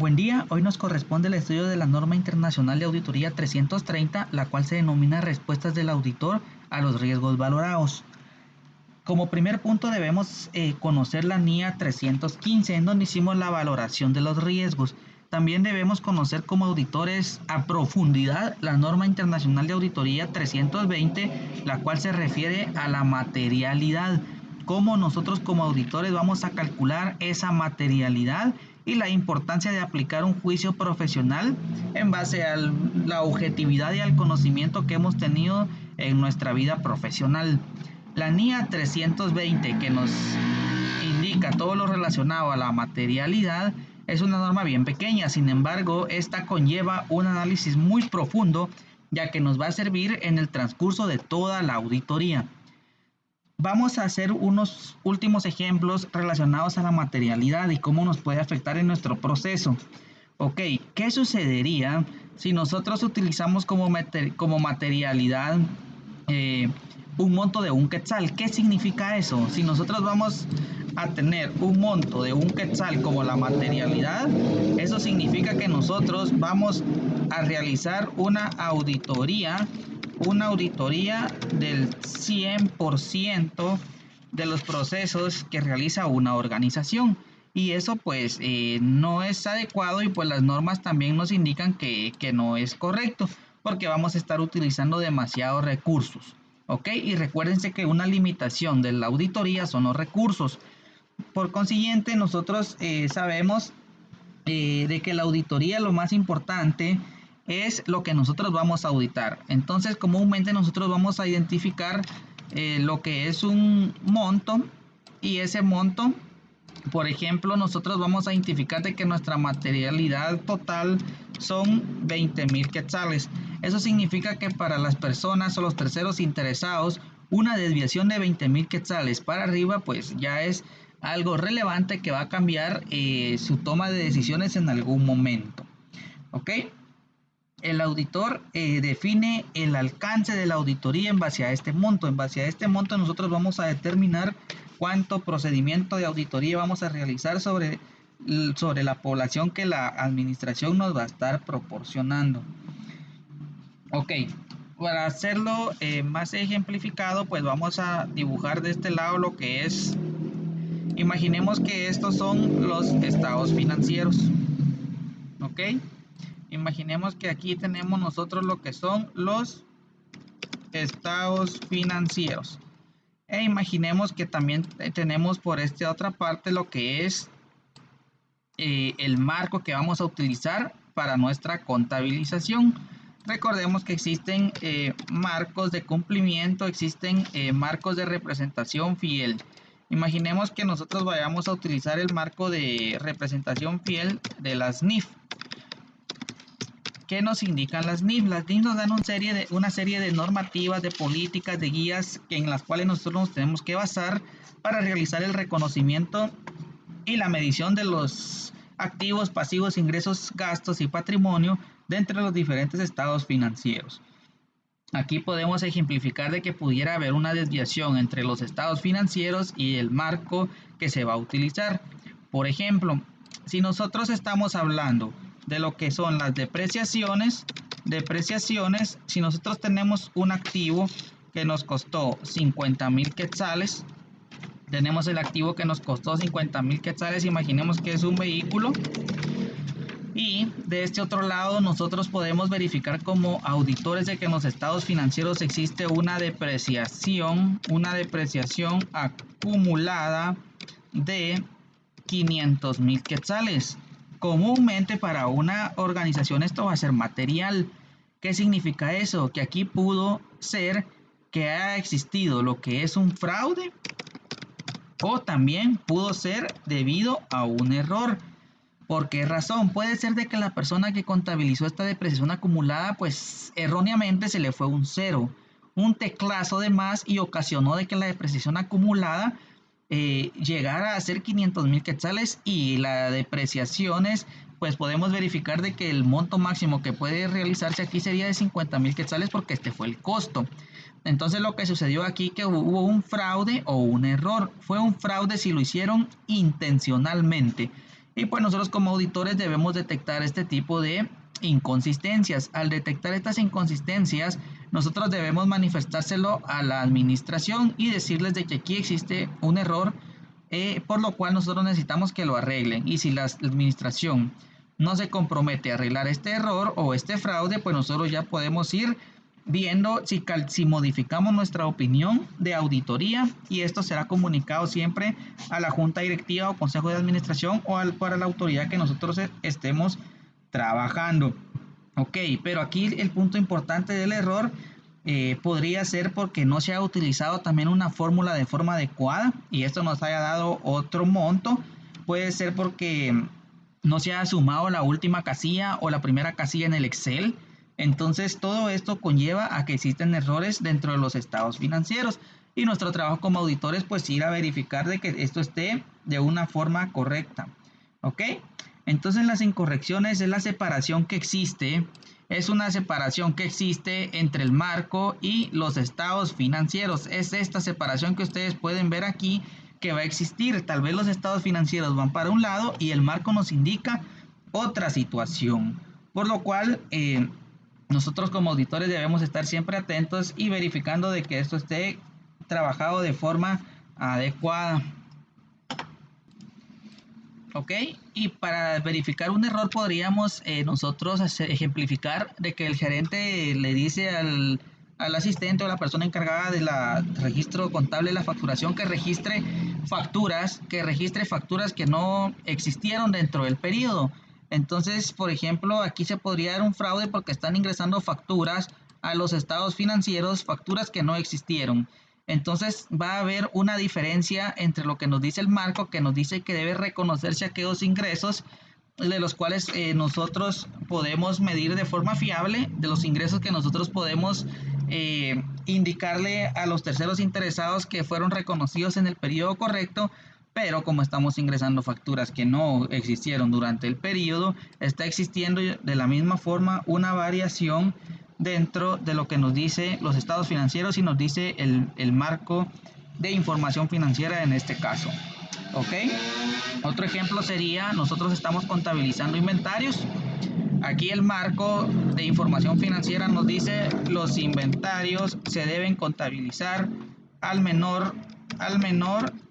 Buen día, hoy nos corresponde el estudio de la norma internacional de auditoría 330, la cual se denomina respuestas del auditor a los riesgos valorados. Como primer punto debemos conocer la NIA 315, en donde hicimos la valoración de los riesgos. También debemos conocer como auditores a profundidad la norma internacional de auditoría 320, la cual se refiere a la materialidad. Cómo nosotros como auditores vamos a calcular esa materialidad y la importancia de aplicar un juicio profesional en base a la objetividad y al conocimiento que hemos tenido en nuestra vida profesional. La NIA 320, que nos indica todo lo relacionado a la materialidad, es una norma bien pequeña. Sin embargo, esta conlleva un análisis muy profundo, ya que nos va a servir en el transcurso de toda la auditoría. Vamos a hacer unos últimos ejemplos relacionados a la materialidad y cómo nos puede afectar en nuestro proceso. Ok, ¿qué sucedería si nosotros utilizamos como materialidad un monto de un quetzal? ¿Qué significa eso? Si nosotros vamos a tener un monto de un quetzal como la materialidad, eso significa que nosotros vamos a realizar una auditoría del 100% de los procesos que realiza una organización. Y eso pues no es adecuado, y pues las normas también nos indican que no es correcto, porque vamos a estar utilizando demasiados recursos. ¿Ok? Y recuérdense que una limitación de la auditoría son los recursos. Por consiguiente, nosotros sabemos de que la auditoría, lo más importante es lo que nosotros vamos a auditar. Entonces, comúnmente nosotros vamos a identificar lo que es un monto, y ese monto, por ejemplo, nosotros vamos a identificar de que nuestra materialidad total son 20,000 quetzales. Eso significa que para las personas o los terceros interesados, una desviación de 20,000 quetzales para arriba pues ya es algo relevante que va a cambiar su toma de decisiones en algún momento. ¿Ok? El auditor define el alcance de la auditoría en base a este monto. En base a este monto nosotros vamos a determinar cuánto procedimiento de auditoría vamos a realizar sobre la población que la administración nos va a estar proporcionando. Ok, para hacerlo más ejemplificado, pues vamos a dibujar de este lado lo que es. Imaginemos que estos son los estados financieros. Ok, imaginemos que aquí tenemos nosotros lo que son los estados financieros. E imaginemos que también tenemos por esta otra parte lo que es el marco que vamos a utilizar para nuestra contabilización. Recordemos que existen marcos de cumplimiento, existen marcos de representación fiel. Imaginemos que nosotros vayamos a utilizar el marco de representación fiel de las NIF. ¿Qué nos indican las NIF? Las NIF nos dan una serie de normativas, de políticas, de guías en las cuales nosotros nos tenemos que basar para realizar el reconocimiento y la medición de los activos, pasivos, ingresos, gastos y patrimonio dentro de los diferentes estados financieros. Aquí podemos ejemplificar de que pudiera haber una desviación entre los estados financieros y el marco que se va a utilizar. Por ejemplo, si nosotros estamos hablando de lo que son las depreciaciones, si nosotros tenemos un activo que nos costó 50,000 quetzales, tenemos el activo que nos costó 50,000 quetzales, imaginemos que es un vehículo. Y de este otro lado nosotros podemos verificar como auditores de que en los estados financieros existe una depreciación acumulada de 500,000 quetzales. Comúnmente para una organización esto va a ser material. ¿Qué significa eso? Que aquí pudo ser que haya existido lo que es un fraude, o también pudo ser debido a un error. ¿Por qué razón? Puede ser de que la persona que contabilizó esta depreciación acumulada, pues erróneamente se le fue un cero, un teclazo de más, y ocasionó de que la depreciación acumulada llegara a ser 500,000 quetzales, y la depreciaciones, pues podemos verificar de que el monto máximo que puede realizarse aquí sería de 50,000 quetzales, porque este fue el costo. Entonces lo que sucedió aquí que hubo un fraude o un error. Fue un fraude si lo hicieron intencionalmente. Y pues nosotros como auditores debemos detectar este tipo de inconsistencias. Al detectar estas inconsistencias, nosotros debemos manifestárselo a la administración y decirles de que aquí existe un error, por lo cual nosotros necesitamos que lo arreglen. Y si la administración no se compromete a arreglar este error o este fraude, pues nosotros ya podemos ir viendo si modificamos nuestra opinión de auditoría, y esto será comunicado siempre a la junta directiva o consejo de administración o para la autoridad que nosotros estemos trabajando. Ok, pero aquí el punto importante del error podría ser porque no se ha utilizado también una fórmula de forma adecuada y esto nos haya dado otro monto. Puede ser porque no se ha sumado la última casilla o la primera casilla en el Excel. Entonces todo esto conlleva a que existen errores dentro de los estados financieros y nuestro trabajo como auditores pues ir a verificar de que esto esté de una forma correcta. ¿Ok? Entonces las incorrecciones es la separación que existe, es una separación que existe entre el marco y los estados financieros. Es esta separación que ustedes pueden ver aquí que va a existir. Tal vez los estados financieros van para un lado y el marco nos indica otra situación. Por lo cual nosotros como auditores debemos estar siempre atentos y verificando de que esto esté trabajado de forma adecuada. ¿Ok? Y para verificar un error podríamos nosotros ejemplificar de que el gerente le dice al asistente o la persona encargada del registro contable de la facturación que registre facturas que no existieron dentro del periodo. Entonces, por ejemplo, aquí se podría dar un fraude porque están ingresando facturas a los estados financieros, facturas que no existieron. Entonces va a haber una diferencia entre lo que nos dice el marco, que nos dice que debe reconocerse aquellos ingresos de los cuales nosotros podemos medir de forma fiable, de los ingresos que nosotros podemos indicarle a los terceros interesados que fueron reconocidos en el periodo correcto, pero como estamos ingresando facturas que no existieron durante el periodo, está existiendo de la misma forma una variación dentro de lo que nos dice los estados financieros y nos dice el marco de información financiera en este caso. ¿Ok? Otro ejemplo sería, nosotros estamos contabilizando inventarios. Aquí el marco de información financiera nos dice los inventarios se deben contabilizar al menor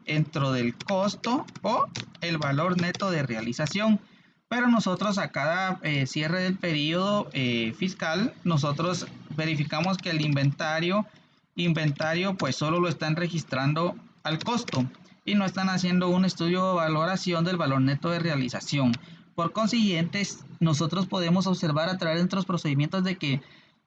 dentro del costo o el valor neto de realización. Pero nosotros a cada cierre del periodo fiscal, nosotros verificamos que el inventario pues solo lo están registrando al costo y no están haciendo un estudio de valoración del valor neto de realización. Por consiguiente, nosotros podemos observar a través de nuestros procedimientos de que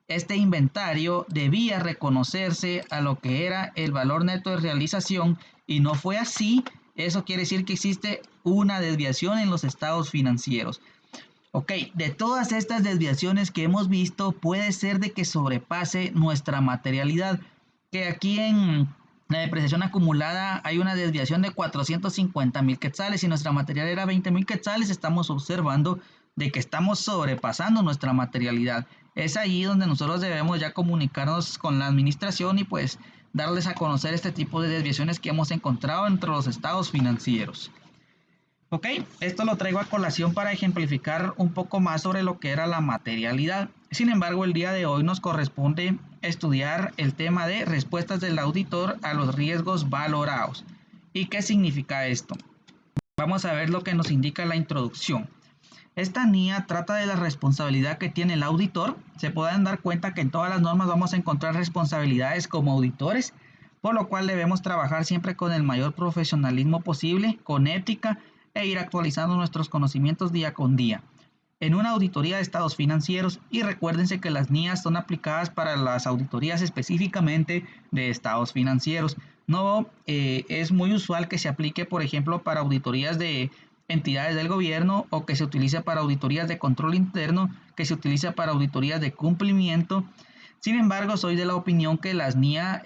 este inventario debía reconocerse a lo que era el valor neto de realización y no fue así. Eso quiere decir que existe una desviación en los estados financieros. Ok, de todas estas desviaciones que hemos visto, puede ser de que sobrepase nuestra materialidad, que aquí en la depreciación acumulada hay una desviación de 450,000 quetzales y nuestra material era 20,000 quetzales. Estamos observando de que estamos sobrepasando nuestra materialidad. Es ahí donde nosotros debemos ya comunicarnos con la administración y pues darles a conocer este tipo de desviaciones que hemos encontrado entre los estados financieros. Ok, esto lo traigo a colación para ejemplificar un poco más sobre lo que era la materialidad. Sin embargo, el día de hoy nos corresponde estudiar el tema de respuestas del auditor a los riesgos valorados. ¿Y qué significa esto? Vamos a ver lo que nos indica la introducción. Esta NIA trata de la responsabilidad que tiene el auditor. Se pueden dar cuenta que en todas las normas vamos a encontrar responsabilidades como auditores, por lo cual debemos trabajar siempre con el mayor profesionalismo posible, con ética e ir actualizando nuestros conocimientos día con día. En una auditoría de estados financieros, y recuérdense que las NIAs son aplicadas para las auditorías específicamente de estados financieros. No es muy usual que se aplique, por ejemplo, para auditorías de entidades del gobierno o que se utilice para auditorías de control interno, que se utilice para auditorías de cumplimiento. Sin embargo, soy de la opinión que las NIA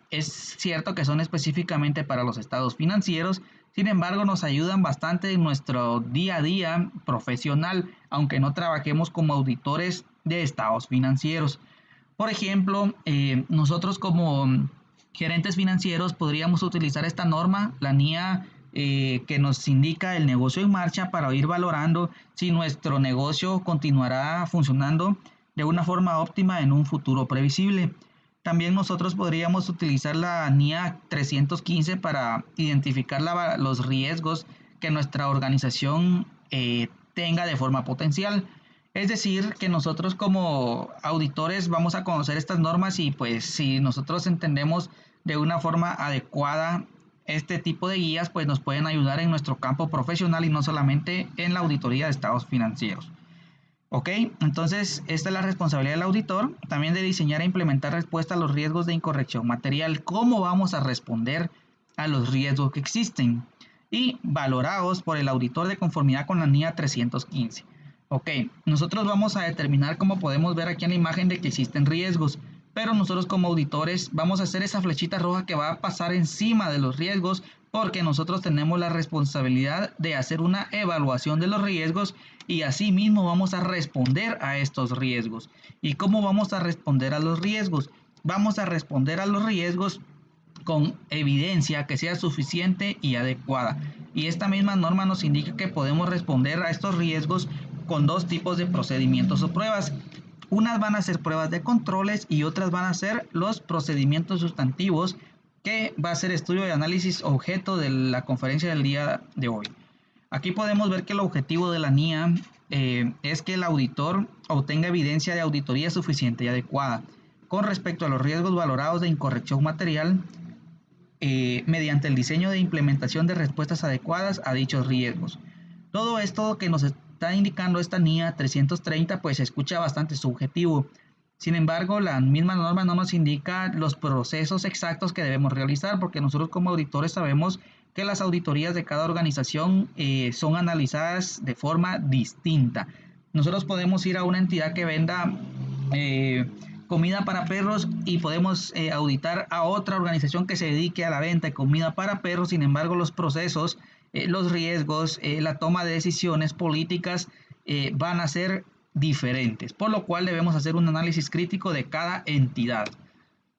es cierto que son específicamente para los estados financieros. Sin embargo, nos ayudan bastante en nuestro día a día profesional, aunque no trabajemos como auditores de estados financieros. Por ejemplo, nosotros como gerentes financieros podríamos utilizar esta norma, la NIA que nos indica el negocio en marcha para ir valorando si nuestro negocio continuará funcionando de una forma óptima en un futuro previsible. También nosotros podríamos utilizar la NIA 315 para identificar los riesgos que nuestra organización tenga de forma potencial. Es decir, que nosotros como auditores vamos a conocer estas normas y pues si nosotros entendemos de una forma adecuada este tipo de guías, pues nos pueden ayudar en nuestro campo profesional y no solamente en la auditoría de estados financieros. Ok, entonces esta es la responsabilidad del auditor, también de diseñar e implementar respuesta a los riesgos de incorrección material. ¿Cómo vamos a responder a los riesgos que existen? Y valorados por el auditor de conformidad con la NIA 315. Ok, nosotros vamos a determinar, como podemos ver aquí en la imagen, de que existen riesgos, pero nosotros como auditores vamos a hacer esa flechita roja que va a pasar encima de los riesgos porque nosotros tenemos la responsabilidad de hacer una evaluación de los riesgos y asimismo vamos a responder a estos riesgos. ¿Y cómo vamos a responder a los riesgos? Vamos a responder a los riesgos con evidencia que sea suficiente y adecuada. Y esta misma norma nos indica que podemos responder a estos riesgos con dos tipos de procedimientos o pruebas. Unas van a ser pruebas de controles y otras van a ser los procedimientos sustantivos, que va a ser estudio y análisis objeto de la conferencia del día de hoy. Aquí podemos ver que el objetivo de la NIA es que el auditor obtenga evidencia de auditoría suficiente y adecuada con respecto a los riesgos valorados de incorrección material mediante el diseño de implementación de respuestas adecuadas a dichos riesgos. Todo esto que nos está indicando esta NIA 330 pues se escucha bastante subjetivo. Sin embargo, la misma norma no nos indica los procesos exactos que debemos realizar, porque nosotros como auditores sabemos que las auditorías de cada organización son analizadas de forma distinta. Nosotros podemos ir a una entidad que venda comida para perros y podemos auditar a otra organización que se dedique a la venta de comida para perros. Sin embargo, los procesos, los riesgos, la toma de decisiones políticas van a ser diferentes, por lo cual debemos hacer un análisis crítico de cada entidad.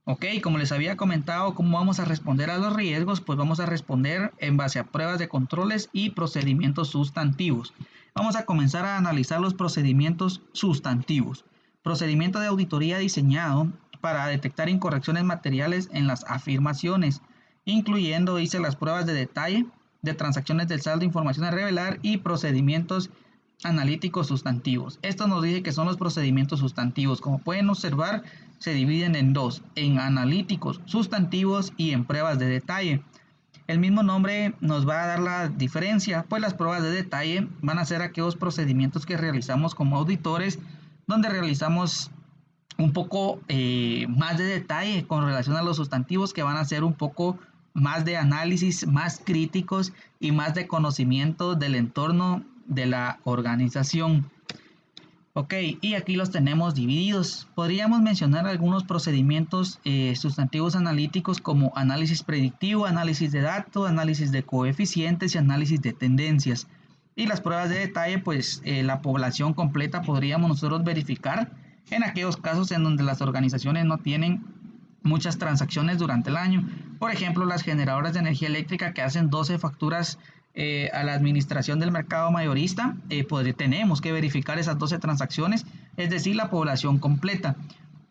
Ok, como les había comentado, ¿cómo vamos a responder a los riesgos? Pues vamos a responder en base a pruebas de controles y procedimientos sustantivos. Vamos a comenzar a analizar los procedimientos sustantivos. Procedimiento de auditoría diseñado para detectar incorrecciones materiales en las afirmaciones, incluyendo, dice, las pruebas de detalle de transacciones del saldo de información a revelar y procedimientos analíticos sustantivos. Esto nos dice que son los procedimientos sustantivos. Como pueden observar, se dividen en dos, en analíticos sustantivos y en pruebas de detalle. El mismo nombre nos va a dar la diferencia, pues las pruebas de detalle van a ser aquellos procedimientos que realizamos como auditores, donde realizamos un poco más de detalle con relación a los sustantivos, que van a ser un poco más de análisis, más críticos y más de conocimiento del entorno de la organización. Ok, y aquí los tenemos divididos. Podríamos mencionar algunos procedimientos sustantivos analíticos como análisis predictivo, análisis de datos, análisis de coeficientes y análisis de tendencias. Y las pruebas de detalle, pues la población completa podríamos nosotros verificar en aquellos casos en donde las organizaciones no tienen muchas transacciones durante el año. Por ejemplo, las generadoras de energía eléctrica que hacen 12 facturas a la administración del mercado mayorista, pues tenemos que verificar esas 12 transacciones, es decir, la población completa.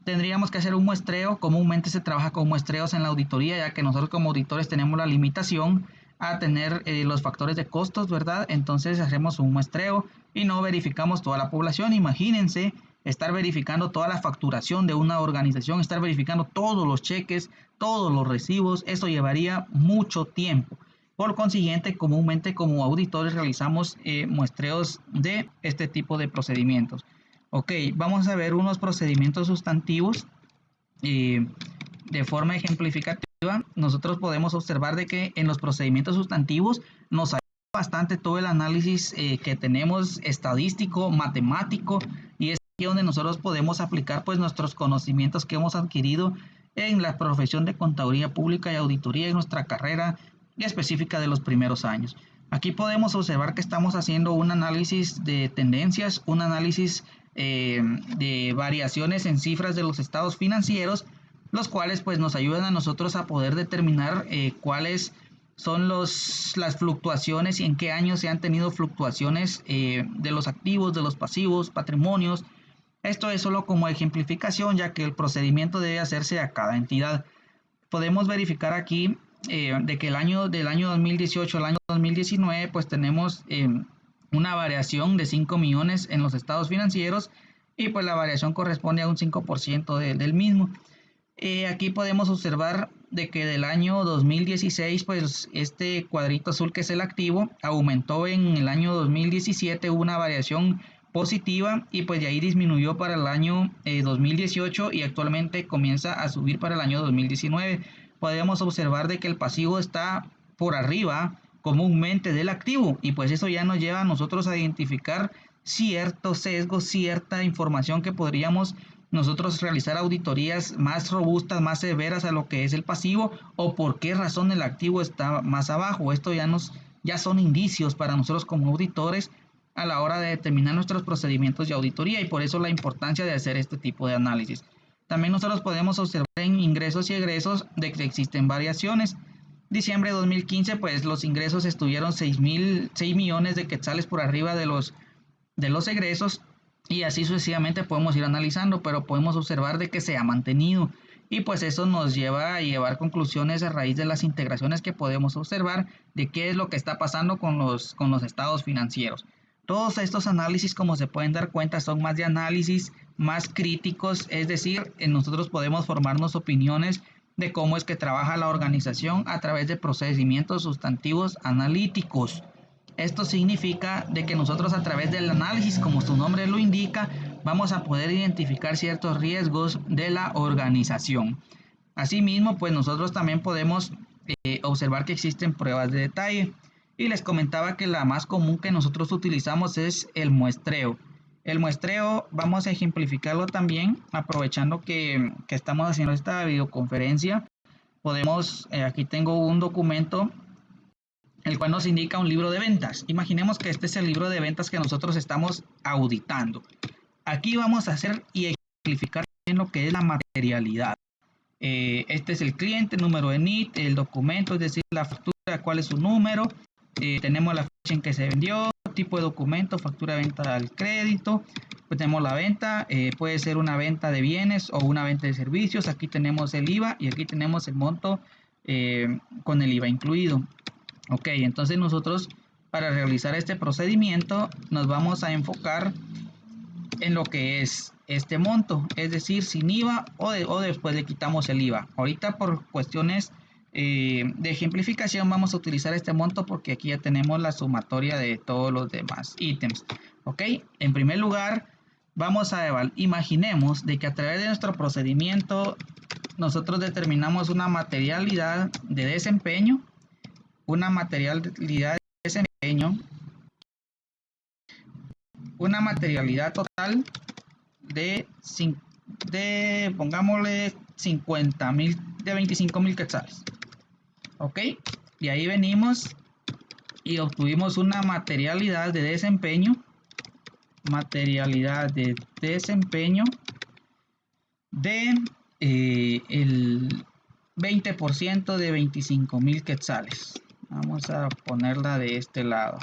Tendríamos que hacer un muestreo. Comúnmente se trabaja con muestreos en la auditoría, ya que nosotros como auditores tenemos la limitación a tener los factores de costos, ¿verdad? Entonces hacemos un muestreo y no verificamos toda la población. Imagínense estar verificando toda la facturación de una organización, estar verificando todos los cheques, todos los recibos. Eso llevaría mucho tiempo. Por consiguiente, comúnmente como auditores realizamos muestreos de este tipo de procedimientos. Ok, vamos a ver unos procedimientos sustantivos de forma ejemplificativa. Nosotros podemos observar de que en los procedimientos sustantivos nos ayuda bastante todo el análisis que tenemos estadístico, matemático, y es aquí donde nosotros podemos aplicar pues nuestros conocimientos que hemos adquirido en la profesión de contaduría pública y auditoría en nuestra carrera específica de los primeros años. Aquí podemos observar que estamos haciendo un análisis de tendencias, un análisis de variaciones en cifras de los estados financieros, los cuales pues nos ayudan a nosotros a poder determinar cuáles son las fluctuaciones y en qué años se han tenido fluctuaciones de los activos, de los pasivos, patrimonios. Esto es solo como ejemplificación, ya que el procedimiento debe hacerse a cada entidad. Podemos verificar aquí de que del año 2018 al año 2019 pues tenemos una variación de 5 millones en los estados financieros y pues la variación corresponde a un 5% del mismo. Aquí podemos observar de que del año 2016 pues este cuadrito azul, que es el activo, aumentó en el año 2017, hubo una variación positiva y pues de ahí disminuyó para el año 2018 y actualmente comienza a subir para el año 2019. Podemos observar de que el pasivo está por arriba comúnmente del activo y pues eso ya nos lleva a nosotros a identificar ciertos sesgos, cierta información que podríamos nosotros realizar auditorías más robustas, más severas a lo que es el pasivo o por qué razón el activo está más abajo. Esto ya son indicios para nosotros como auditores a la hora de determinar nuestros procedimientos de auditoría y por eso la importancia de hacer este tipo de análisis. También nosotros podemos observar en ingresos y egresos de que existen variaciones. Diciembre de 2015 pues los ingresos estuvieron 6 millones de quetzales por arriba de los egresos y así sucesivamente podemos ir analizando, pero podemos observar de que se ha mantenido y pues eso nos lleva a llevar conclusiones a raíz de las integraciones que podemos observar de qué es lo que está pasando con los estados financieros. Todos estos análisis, como se pueden dar cuenta, son más de análisis, más críticos, es decir, nosotros podemos formarnos opiniones de cómo es que trabaja la organización a través de procedimientos sustantivos analíticos. Esto significa de que nosotros a través del análisis, como su nombre lo indica, vamos a poder identificar ciertos riesgos de la organización. Asimismo, pues nosotros también podemos observar que existen pruebas de detalle. Y les comentaba que la más común que nosotros utilizamos es el muestreo. El muestreo vamos a ejemplificarlo también, aprovechando que estamos haciendo esta videoconferencia. Podemos, aquí tengo un documento el cual nos indica un libro de ventas. Imaginemos que este es el libro de ventas que nosotros estamos auditando. Aquí vamos a hacer y ejemplificar en lo que es la materialidad. Este es el cliente, número de NIT, el documento, es decir, la factura, cuál es su número. Tenemos la fecha en que se vendió, tipo de documento, factura de venta al crédito. Pues tenemos la venta, puede ser una venta de bienes o una venta de servicios. Aquí tenemos el IVA y aquí tenemos el monto con el IVA incluido. Ok, entonces nosotros para realizar este procedimiento nos vamos a enfocar en lo que es este monto, es decir, sin IVA o después le quitamos el IVA. Ahorita por cuestiones de ejemplificación vamos a utilizar este monto porque aquí ya tenemos la sumatoria de todos los demás ítems. Ok, en primer lugar vamos a imaginemos de que a través de nuestro procedimiento nosotros determinamos una materialidad de desempeño, una materialidad total de pongámosle 50,000, de 25,000 quetzales. Ok, y ahí venimos y obtuvimos una materialidad de desempeño de el 20% de 25,000 quetzales. Vamos a ponerla de este lado.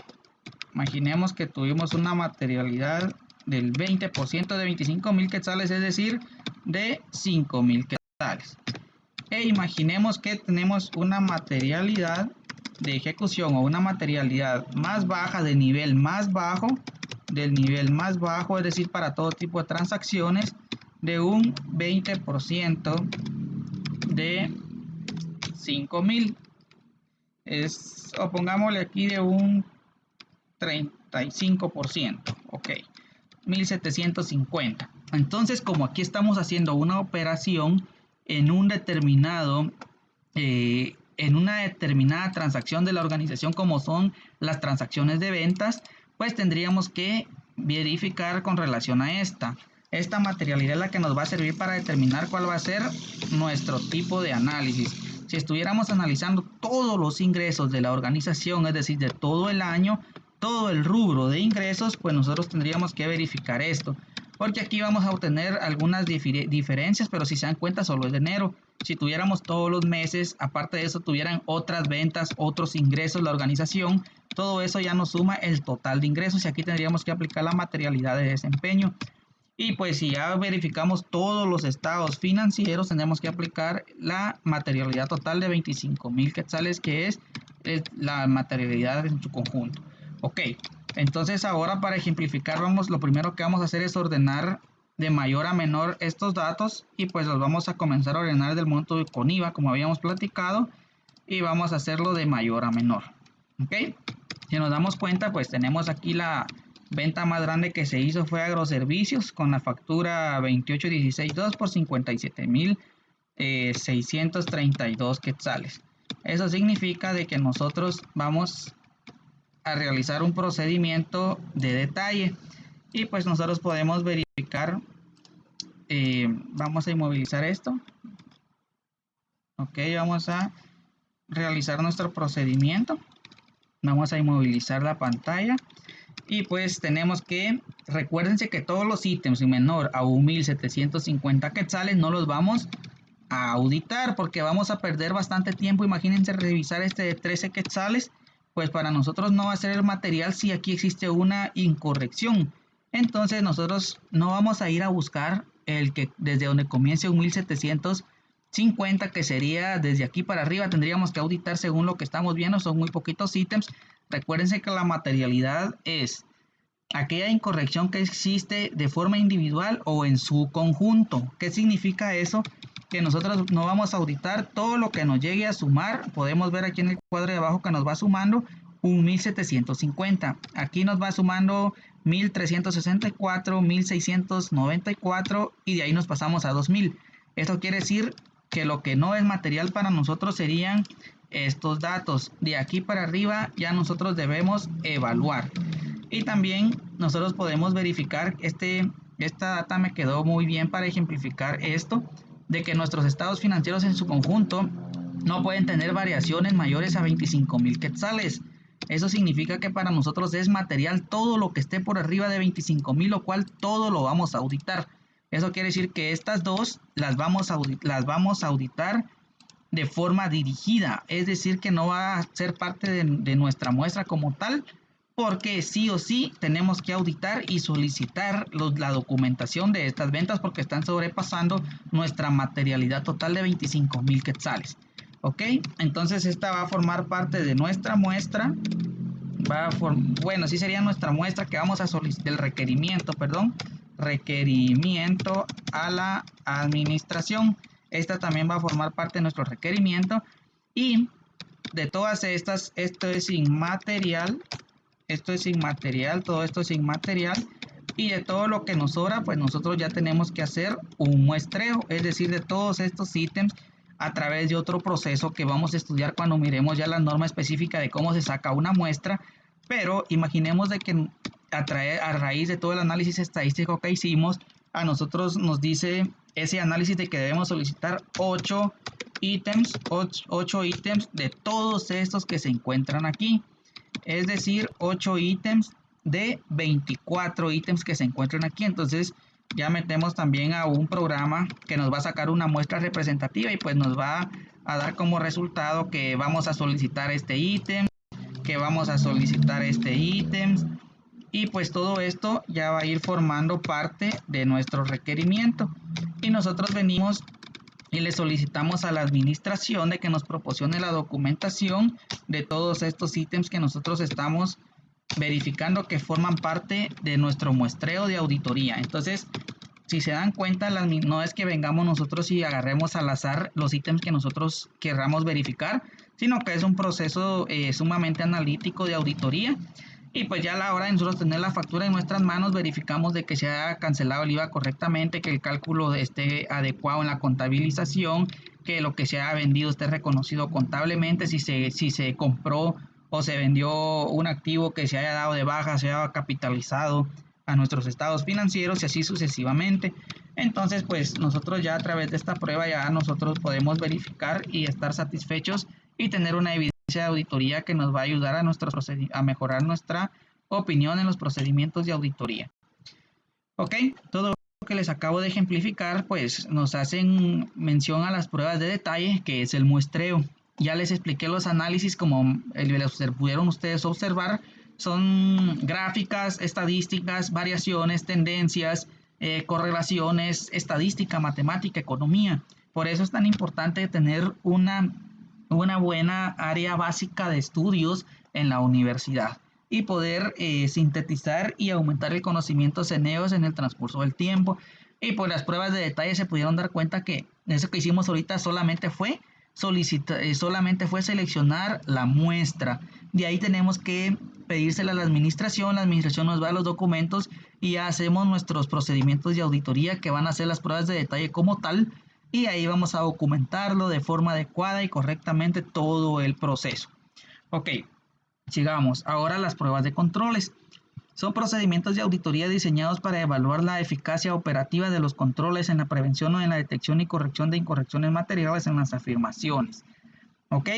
Imaginemos que tuvimos una materialidad del 20% de 25,000 quetzales, es decir, de 5,000 quetzales. E imaginemos que tenemos una materialidad de ejecución o una materialidad más baja, del nivel más bajo, es decir, para todo tipo de transacciones, de un 20% de 5,000. O pongámosle aquí de un 35%, ok, 1,750. Entonces, como aquí estamos haciendo una operación en una determinada transacción de la organización, como son las transacciones de ventas, pues tendríamos que verificar con relación a esta materialidad, es la que nos va a servir para determinar cuál va a ser nuestro tipo de análisis. Si estuviéramos analizando todos los ingresos de la organización, es decir, de todo el año, todo el rubro de ingresos, pues nosotros tendríamos que verificar esto. porque aquí vamos a obtener algunas diferencias, pero si se dan cuenta solo es de enero. Si tuviéramos todos los meses, aparte de eso tuvieran otras ventas, otros ingresos, la organización, todo eso ya nos suma el total de ingresos y aquí tendríamos que aplicar la materialidad de desempeño. Y pues si ya verificamos todos los estados financieros, tenemos que aplicar la materialidad total de 25,000 quetzales, que es la materialidad en su conjunto. Ok, entonces ahora para ejemplificar, lo primero que vamos a hacer es ordenar de mayor a menor estos datos y pues los vamos a comenzar a ordenar del monto con IVA, como habíamos platicado, y vamos a hacerlo de mayor a menor. Ok, si nos damos cuenta, pues tenemos aquí la venta más grande que se hizo fue Agroservicios con la factura 28162 por 57,632 quetzales. Eso significa de que nosotros vamos a realizar un procedimiento de detalle y pues nosotros podemos verificar. Vamos a inmovilizar esto. Ok, vamos a realizar nuestro procedimiento. Vamos a inmovilizar la pantalla. Y pues tenemos que, recuérdense que todos los ítems menor a 1,750 quetzales no los vamos a auditar porque vamos a perder bastante tiempo. Imagínense revisar este de 13 quetzales, pues para nosotros no va a ser el material si aquí existe una incorrección. Entonces nosotros no vamos a ir a buscar el que desde donde comience 1,750, que sería desde aquí para arriba. Tendríamos que auditar según lo que estamos viendo, son muy poquitos ítems. Recuérdense que la materialidad es aquella incorrección que existe de forma individual o en su conjunto. ¿Qué significa eso? Que nosotros no vamos a auditar todo lo que nos llegue a sumar. Podemos ver aquí en el cuadro de abajo que nos va sumando 1,750. Aquí nos va sumando 1,364, 1,694 y de ahí nos pasamos a 2,000. Esto quiere decir que lo que no es material para nosotros serían estos datos. De aquí para arriba ya nosotros debemos evaluar. Y también nosotros podemos verificar, esta data me quedó muy bien para ejemplificar esto, de que nuestros estados financieros en su conjunto no pueden tener variaciones mayores a 25,000 quetzales. Eso significa que para nosotros es material todo lo que esté por arriba de 25,000, lo cual todo lo vamos a auditar. Eso quiere decir que estas dos las vamos a auditar de forma dirigida, es decir que no va a ser parte de nuestra muestra como tal, porque sí o sí tenemos que auditar y solicitar la documentación de estas ventas porque están sobrepasando nuestra materialidad total de 25,000 quetzales. Ok, entonces esta va a formar parte de nuestra muestra. Bueno, sí sería nuestra muestra que vamos a solicitar, el requerimiento, perdón, requerimiento a la administración. Esta también va a formar parte de nuestro requerimiento y de todas estas, esto es inmaterial, todo esto es inmaterial y de todo lo que nos sobra, pues nosotros ya tenemos que hacer un muestreo, es decir, de todos estos ítems a través de otro proceso que vamos a estudiar cuando miremos ya la norma específica de cómo se saca una muestra. Pero imaginemos de que a raíz de todo el análisis estadístico que hicimos, a nosotros nos dice ese análisis de que debemos solicitar 8 ítems de todos estos que se encuentran aquí. Es decir, 8 ítems de 24 ítems que se encuentran aquí. Entonces ya metemos también a un programa que nos va a sacar una muestra representativa y pues nos va a dar como resultado que vamos a solicitar este ítem, que vamos a solicitar este ítem, y pues todo esto ya va a ir formando parte de nuestro requerimiento y nosotros venimos y le solicitamos a la administración de que nos proporcione la documentación de todos estos ítems que nosotros estamos verificando que forman parte de nuestro muestreo de auditoría. Entonces, si se dan cuenta, no es que vengamos nosotros y agarremos al azar los ítems que nosotros querramos verificar, sino que es un proceso sumamente analítico de auditoría. Y pues ya a la hora de nosotros tener la factura en nuestras manos, verificamos de que se haya cancelado el IVA correctamente, que el cálculo esté adecuado en la contabilización, que lo que se haya vendido esté reconocido contablemente, si se compró o se vendió un activo que se haya dado de baja, se haya capitalizado a nuestros estados financieros y así sucesivamente. Entonces pues nosotros ya a través de esta prueba ya nosotros podemos verificar y estar satisfechos y tener una evidencia de auditoría que nos va a ayudar a mejorar nuestra opinión en los procedimientos de auditoría. Ok, todo lo que les acabo de ejemplificar, pues nos hacen mención a las pruebas de detalle, que es el muestreo. Ya les expliqué los análisis, como pudieron ustedes observar, son gráficas, estadísticas, variaciones, tendencias, correlaciones, estadística, matemática, economía. Por eso es tan importante tener una buena área básica de estudios en la universidad y poder sintetizar y aumentar el conocimiento CNEOS en el transcurso del tiempo. Y pues las pruebas de detalle se pudieron dar cuenta que eso que hicimos ahorita solamente fue seleccionar la muestra. De ahí tenemos que pedírsela a la administración nos va a los documentos y ya hacemos nuestros procedimientos de auditoría que van a ser las pruebas de detalle como tal, y ahí vamos a documentarlo de forma adecuada y correctamente todo el proceso. Ok, sigamos. Ahora las pruebas de controles. Son procedimientos de auditoría diseñados para evaluar la eficacia operativa de los controles en la prevención o en la detección y corrección de incorrecciones materiales en las afirmaciones. ¿Ok?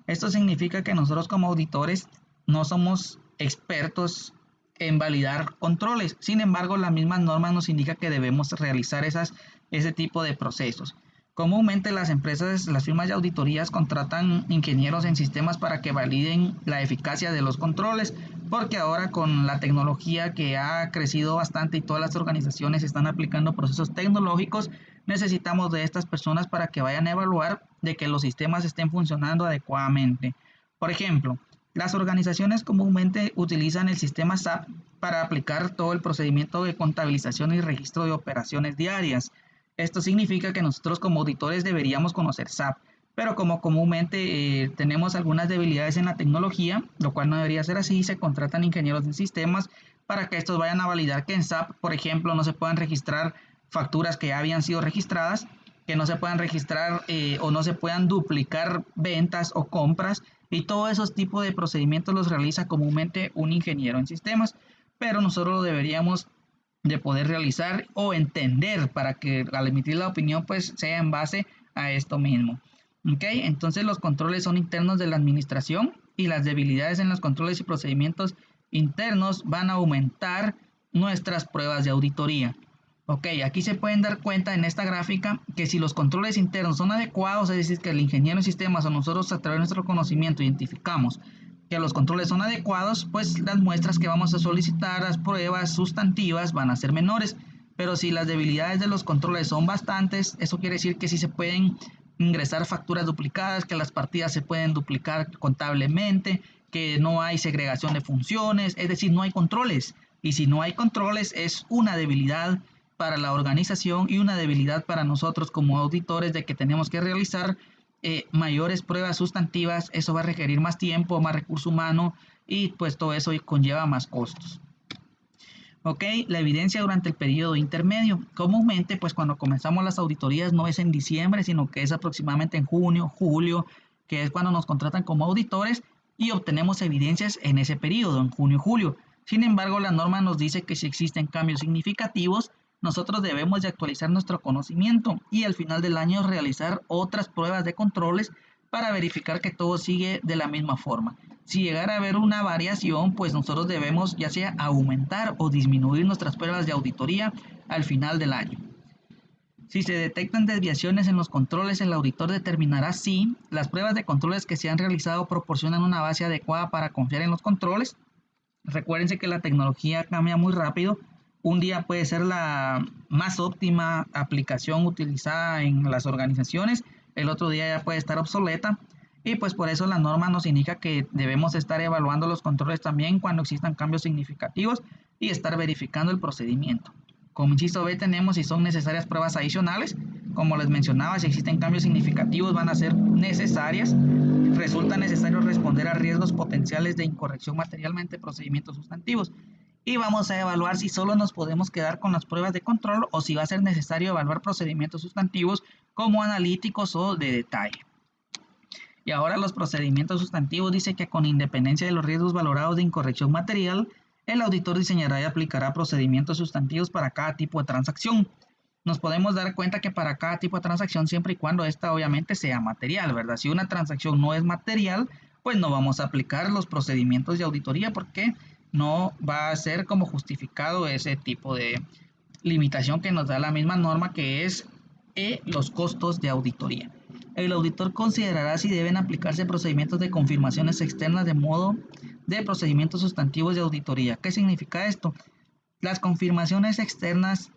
Esto significa que nosotros como auditores no somos expertos en validar controles. Sin embargo, la misma norma nos indica que debemos realizar ese tipo de procesos. Comúnmente las empresas, las firmas de auditorías contratan ingenieros en sistemas para que validen la eficacia de los controles, porque ahora con la tecnología que ha crecido bastante y todas las organizaciones están aplicando procesos tecnológicos, necesitamos de estas personas para que vayan a evaluar de que los sistemas estén funcionando adecuadamente. Por ejemplo, las organizaciones comúnmente utilizan el sistema SAP para aplicar todo el procedimiento de contabilización y registro de operaciones diarias. Esto significa que nosotros como auditores deberíamos conocer SAP, pero como comúnmente tenemos algunas debilidades en la tecnología, lo cual no debería ser así, se contratan ingenieros de sistemas para que estos vayan a validar que en SAP, por ejemplo, no se puedan registrar facturas que ya habían sido registradas, que no se puedan registrar o no se puedan duplicar ventas o compras, y todos esos tipos de procedimientos los realiza comúnmente un ingeniero en sistemas, pero nosotros lo deberíamos de poder realizar o entender para que al emitir la opinión pues sea en base a esto mismo. ¿Ok? Entonces los controles son internos de la administración y las debilidades en los controles y procedimientos internos van a aumentar nuestras pruebas de auditoría. Ok, aquí se pueden dar cuenta en esta gráfica que si los controles internos son adecuados, es decir, que el ingeniero en sistemas o nosotros a través de nuestro conocimiento identificamos que los controles son adecuados, pues las muestras que vamos a solicitar, las pruebas sustantivas van a ser menores. Pero si las debilidades de los controles son bastantes, eso quiere decir que sí se pueden ingresar facturas duplicadas, que las partidas se pueden duplicar contablemente, que no hay segregación de funciones, es decir, no hay controles. Y si no hay controles es una debilidad para la organización y una debilidad para nosotros como auditores de que tenemos que realizar mayores pruebas sustantivas. Eso va a requerir más tiempo, más recurso humano y pues todo eso conlleva más costos. Ok, la evidencia durante el periodo intermedio. Comúnmente, pues cuando comenzamos las auditorías no es en diciembre, sino que es aproximadamente en junio, julio, que es cuando nos contratan como auditores y obtenemos evidencias en ese periodo, en junio, julio. Sin embargo, la norma nos dice que si existen cambios significativos, nosotros debemos de actualizar nuestro conocimiento y al final del año realizar otras pruebas de controles para verificar que todo sigue de la misma forma. Si llegara a haber una variación, pues nosotros debemos ya sea aumentar o disminuir nuestras pruebas de auditoría al final del año. Si se detectan desviaciones en los controles, el auditor determinará si las pruebas de controles que se han realizado proporcionan una base adecuada para confiar en los controles. Recuérdense que la tecnología cambia muy rápido. Un día puede ser la más óptima aplicación utilizada en las organizaciones, el otro día ya puede estar obsoleta. Y pues por eso la norma nos indica que debemos estar evaluando los controles también cuando existan cambios significativos y estar verificando el procedimiento. Como inciso B tenemos si son necesarias pruebas adicionales. Como les mencionaba, si existen cambios significativos van a ser necesarias. Resulta necesario responder a riesgos potenciales de incorrección materialmente procedimientos sustantivos. Y vamos a evaluar si solo nos podemos quedar con las pruebas de control o si va a ser necesario evaluar procedimientos sustantivos como analíticos o de detalle. Y ahora los procedimientos sustantivos dice que con independencia de los riesgos valorados de incorrección material, el auditor diseñará y aplicará procedimientos sustantivos para cada tipo de transacción. Nos podemos dar cuenta que para cada tipo de transacción, siempre y cuando esta obviamente sea material, ¿verdad? Si una transacción no es material, pues no vamos a aplicar los procedimientos de auditoría porque no va a ser como justificado ese tipo limitación que nos da la misma norma, que es los costos de auditoría. El auditor considerará si deben aplicarse procedimientos de confirmaciones externas de modo de procedimientos sustantivos de auditoría. ¿Qué significa esto? Las confirmaciones externas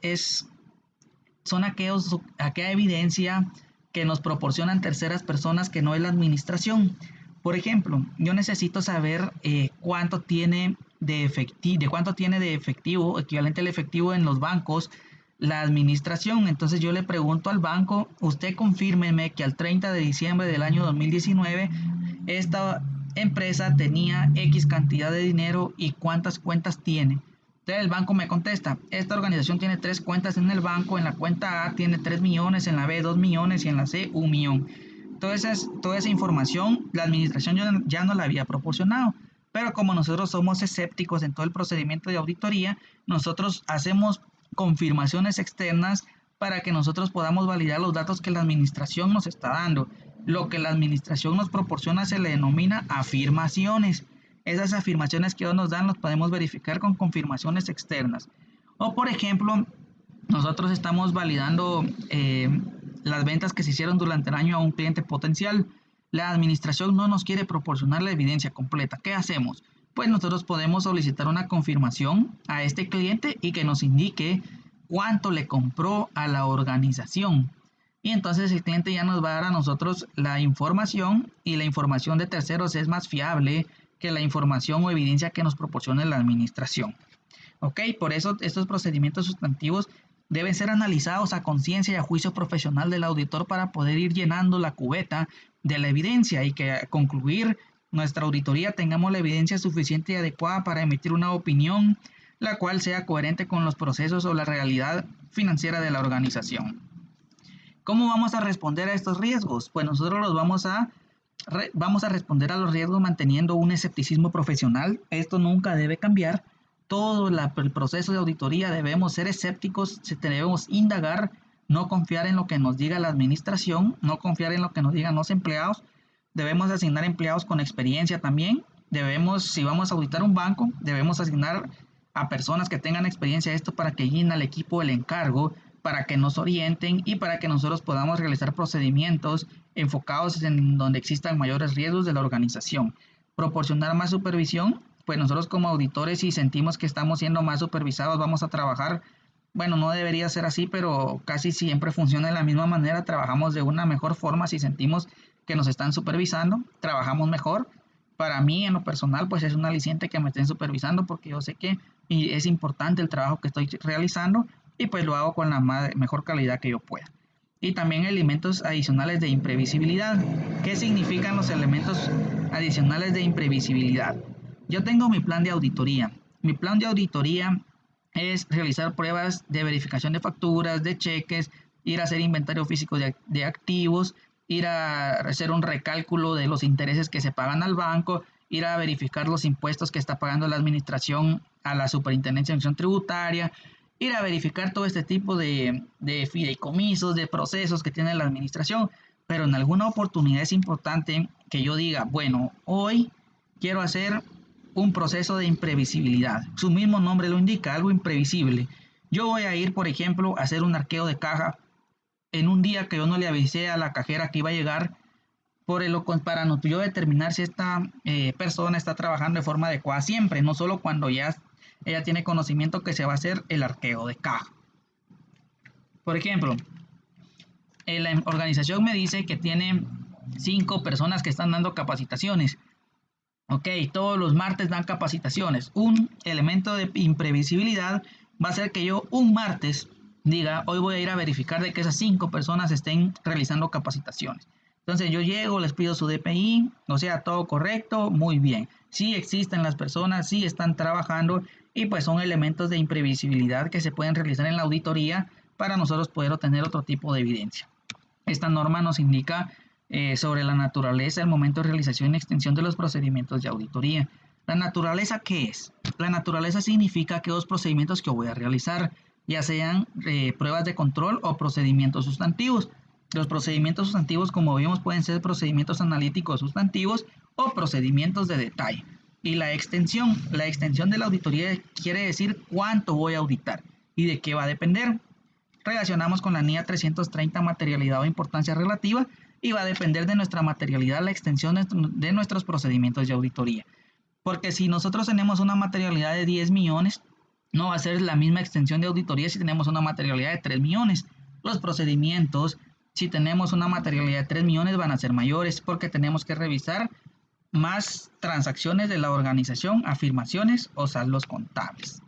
son aquella evidencia que nos proporcionan terceras personas que no es la administración. Por ejemplo, yo necesito saber cuánto tiene de efectivo, equivalente al efectivo en los bancos, la administración. Entonces yo le pregunto al banco, usted confírmeme que al 30 de diciembre del año 2019 esta empresa tenía X cantidad de dinero y cuántas cuentas tiene. Entonces el banco me contesta, esta organización tiene 3 cuentas en el banco, en la cuenta A tiene 3 millones, en la B 2 millones y en la C 1 millón. Toda esa información la administración ya no la había proporcionado, pero como nosotros somos escépticos en todo el procedimiento de auditoría, nosotros hacemos confirmaciones externas para que nosotros podamos validar los datos que la administración nos está dando. Lo que la administración nos proporciona se le denomina afirmaciones. Esas afirmaciones que ellos nos dan los podemos verificar con confirmaciones externas. O por ejemplo, nosotros estamos validando las ventas que se hicieron durante el año a un cliente potencial. La administración no nos quiere proporcionar la evidencia completa. ¿Qué hacemos? Pues nosotros podemos solicitar una confirmación a este cliente y que nos indique cuánto le compró a la organización. Y entonces el cliente ya nos va a dar a nosotros la información, y la información de terceros es más fiable que la información o evidencia que nos proporcione la administración. Ok, por eso estos procedimientos sustantivos deben ser analizados a conciencia y a juicio profesional del auditor para poder ir llenando la cubeta de la evidencia y que al concluir nuestra auditoría tengamos la evidencia suficiente y adecuada para emitir una opinión la cual sea coherente con los procesos o la realidad financiera de la organización. ¿Cómo vamos a responder a estos riesgos? Pues nosotros vamos a responder a los riesgos manteniendo un escepticismo profesional. Esto nunca debe cambiar. Todo el proceso de auditoría debemos ser escépticos, debemos indagar, no confiar en lo que nos diga la administración, no confiar en lo que nos digan los empleados. Debemos asignar empleados con experiencia también. Si vamos a auditar un banco, debemos asignar a personas que tengan experiencia esto para que guíen al equipo el encargo, para que nos orienten y para que nosotros podamos realizar procedimientos enfocados en donde existan mayores riesgos de la organización. Proporcionar más supervisión, pues nosotros como auditores, si sentimos que estamos siendo más supervisados, vamos a trabajar, bueno, no debería ser así, pero casi siempre funciona de la misma manera. Trabajamos de una mejor forma si sentimos que nos están supervisando, trabajamos mejor. Para mí, en lo personal, pues es un aliciente que me estén supervisando, porque yo sé que es importante el trabajo que estoy realizando y pues lo hago con la mejor calidad que yo pueda. Y también elementos adicionales de imprevisibilidad. ¿Qué significan los elementos adicionales de imprevisibilidad? Yo tengo mi plan de auditoría. Mi plan de auditoría es realizar pruebas de verificación de facturas, de cheques, ir a hacer inventario físico de activos, ir a hacer un recálculo de los intereses que se pagan al banco, ir a verificar los impuestos que está pagando la administración a la Superintendencia de Administración Tributaria, ir a verificar todo este tipo de fideicomisos, de procesos que tiene la administración. Pero en alguna oportunidad es importante que yo diga, bueno, hoy quiero hacer un proceso de imprevisibilidad. Su mismo nombre lo indica, algo imprevisible. Yo voy a ir, por ejemplo, a hacer un arqueo de caja en un día que yo no le avisé a la cajera que iba a llegar, para yo determinar si esta persona está trabajando de forma adecuada siempre, no solo cuando ella tiene conocimiento que se va a hacer el arqueo de caja. Por ejemplo, la organización me dice que tiene 5 personas que están dando capacitaciones. Ok, todos los martes dan capacitaciones. Un elemento de imprevisibilidad va a ser que yo un martes diga, hoy voy a ir a verificar de que esas 5 personas estén realizando capacitaciones. Entonces yo llego, les pido su DPI, o sea, todo correcto, muy bien. Sí existen las personas, sí están trabajando, y pues son elementos de imprevisibilidad que se pueden realizar en la auditoría para nosotros poder obtener otro tipo de evidencia. Esta norma nos indica sobre la naturaleza, el momento de realización y extensión de los procedimientos de auditoría. ¿La naturaleza qué es? La naturaleza significa aquellos procedimientos que voy a realizar, ya sean pruebas de control o procedimientos sustantivos. Los procedimientos sustantivos, como vimos, pueden ser procedimientos analíticos sustantivos o procedimientos de detalle. Y la extensión de la auditoría quiere decir cuánto voy a auditar. ¿Y de qué va a depender? Relacionamos con la NIA 330 materialidad o importancia relativa y va a depender de nuestra materialidad la extensión de nuestros procedimientos de auditoría. Porque si nosotros tenemos una materialidad de 10 millones, no va a ser la misma extensión de auditoría si tenemos una materialidad de 3 millones. Los procedimientos, si tenemos una materialidad de 3 millones, van a ser mayores porque tenemos que revisar más transacciones de la organización, afirmaciones o saldos contables.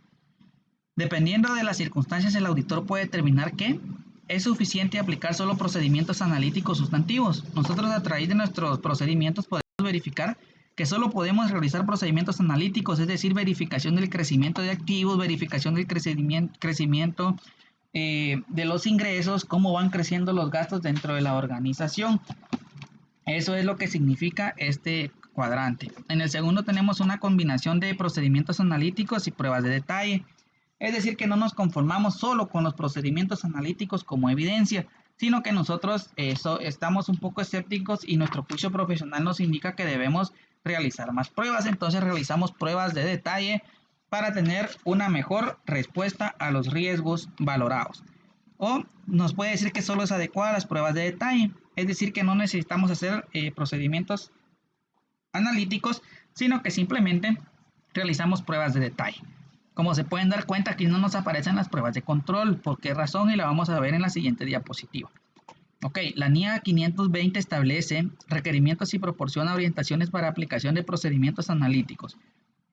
Dependiendo de las circunstancias, el auditor puede determinar que es suficiente aplicar solo procedimientos analíticos sustantivos. Nosotros a través de nuestros procedimientos podemos verificar que solo podemos realizar procedimientos analíticos, es decir, verificación del crecimiento de activos, verificación del crecimiento de los ingresos, cómo van creciendo los gastos dentro de la organización. Eso es lo que significa este cuadrante. En el segundo tenemos una combinación de procedimientos analíticos y pruebas de detalle. Es decir, que no nos conformamos solo con los procedimientos analíticos como evidencia, sino que nosotros estamos un poco escépticos y nuestro juicio profesional nos indica que debemos realizar más pruebas. Entonces realizamos pruebas de detalle para tener una mejor respuesta a los riesgos valorados. O nos puede decir que solo es adecuada las pruebas de detalle, es decir, que no necesitamos hacer procedimientos analíticos, sino que simplemente realizamos pruebas de detalle. Como se pueden dar cuenta, aquí no nos aparecen las pruebas de control. ¿Por qué razón? Y la vamos a ver en la siguiente diapositiva. Ok, la NIA 520 establece requerimientos y proporciona orientaciones para aplicación de procedimientos analíticos.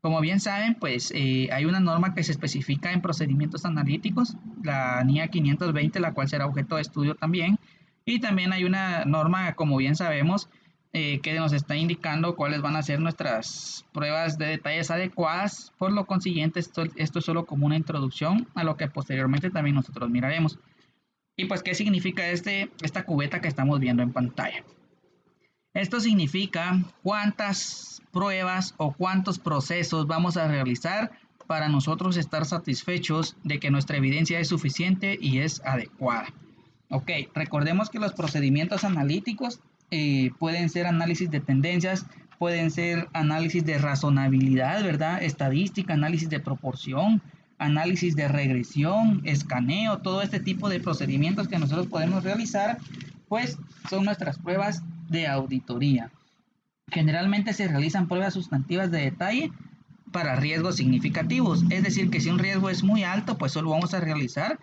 Como bien saben, pues hay una norma que se especifica en procedimientos analíticos, la NIA 520, la cual será objeto de estudio también. Y también hay una norma, como bien sabemos, que nos está indicando cuáles van a ser nuestras pruebas de detalles adecuadas. Por lo consiguiente, esto es solo como una introducción a lo que posteriormente también nosotros miraremos. Y pues, ¿qué significa esta cubeta que estamos viendo en pantalla? Esto significa cuántas pruebas o cuántos procesos vamos a realizar para nosotros estar satisfechos de que nuestra evidencia es suficiente y es adecuada. Ok, recordemos que los procedimientos analíticos pueden ser análisis de tendencias, pueden ser análisis de razonabilidad, ¿verdad? Estadística, análisis de proporción, análisis de regresión, escaneo, todo este tipo de procedimientos que nosotros podemos realizar, pues son nuestras pruebas de auditoría. Generalmente se realizan pruebas sustantivas de detalle para riesgos significativos, es decir, que si un riesgo es muy alto, pues solo vamos a realizar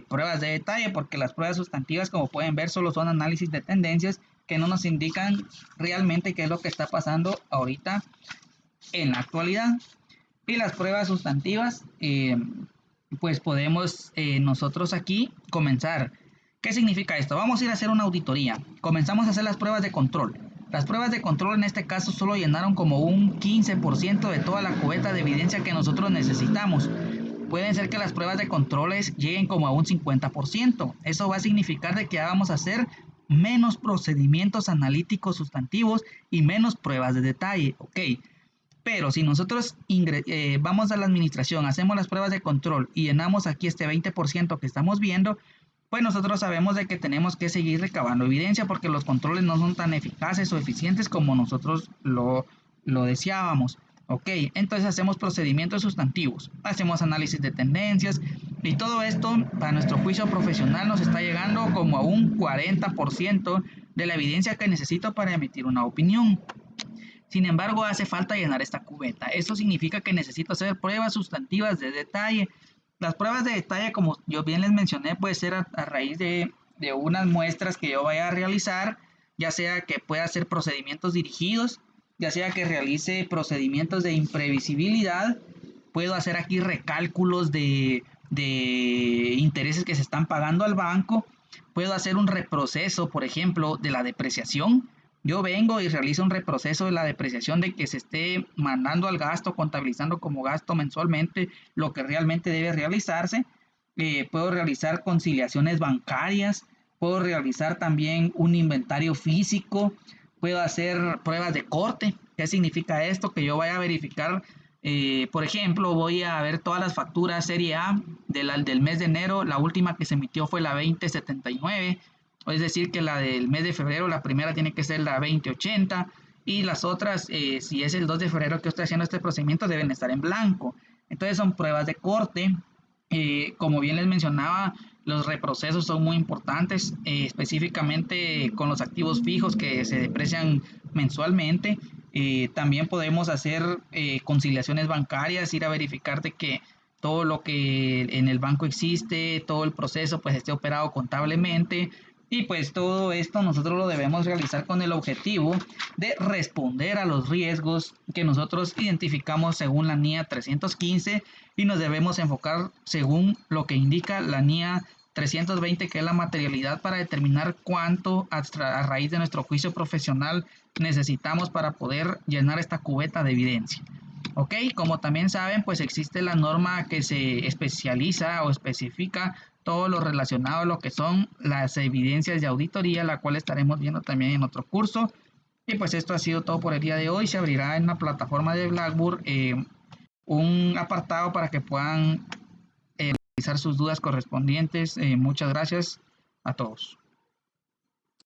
pruebas de detalle, porque las pruebas sustantivas, como pueden ver, solo son análisis de tendencias que no nos indican realmente qué es lo que está pasando ahorita en la actualidad. Y las pruebas sustantivas, pues podemos nosotros aquí comenzar. ¿Qué significa esto? Vamos a ir a hacer una auditoría. Comenzamos a hacer las pruebas de control. Las pruebas de control en este caso solo llenaron como un 15% de toda la cubeta de evidencia que nosotros necesitamos. Pueden ser que las pruebas de controles lleguen como a un 50%. Eso va a significar de que vamos a hacer menos procedimientos analíticos sustantivos y menos pruebas de detalle. Ok, pero si nosotros vamos a la administración, hacemos las pruebas de control y llenamos aquí este 20% que estamos viendo, pues nosotros sabemos de que tenemos que seguir recabando evidencia porque los controles no son tan eficaces o eficientes como nosotros lo deseábamos. Ok, entonces hacemos procedimientos sustantivos, hacemos análisis de tendencias y todo esto para nuestro juicio profesional nos está llegando como a un 40% de la evidencia que necesito para emitir una opinión. Sin embargo, hace falta llenar esta cubeta. Eso significa que necesito hacer pruebas sustantivas de detalle. Las pruebas de detalle, como yo bien les mencioné, puede ser a raíz de unas muestras que yo vaya a realizar, ya sea que pueda hacer procedimientos dirigidos, ya sea que realice procedimientos de imprevisibilidad. Puedo hacer aquí recálculos de intereses que se están pagando al banco. Puedo hacer un reproceso, por ejemplo, de la depreciación. Yo vengo y realizo un reproceso de la depreciación de que se esté mandando al gasto, contabilizando como gasto mensualmente lo que realmente debe realizarse. Puedo realizar conciliaciones bancarias, puedo realizar también un inventario físico, puedo hacer pruebas de corte. ¿Qué significa esto? Que yo vaya a verificar, por ejemplo, voy a ver todas las facturas serie A del mes de enero. La última que se emitió fue la 2079. Es decir, que la del mes de febrero, la primera tiene que ser la 2080 y las otras, si es el 2 de febrero que estoy haciendo este procedimiento, deben estar en blanco. Entonces son pruebas de corte. Como bien les mencionaba, los reprocesos son muy importantes, específicamente con los activos fijos que se deprecian mensualmente. También podemos hacer conciliaciones bancarias, ir a verificar de que todo lo que en el banco existe, todo el proceso pues esté operado contablemente. Y pues todo esto nosotros lo debemos realizar con el objetivo de responder a los riesgos que nosotros identificamos según la NIA 315 y nos debemos enfocar según lo que indica la NIA 320, que es la materialidad, para determinar cuánto a raíz de nuestro juicio profesional necesitamos para poder llenar esta cubeta de evidencia. Ok, como también saben, pues existe la norma que se especializa o especifica todo lo relacionado a lo que son las evidencias de auditoría, la cual estaremos viendo también en otro curso. Y pues esto ha sido todo por el día de hoy. Se abrirá en la plataforma de Blackboard un apartado para que puedan realizar sus dudas correspondientes. Muchas gracias a todos.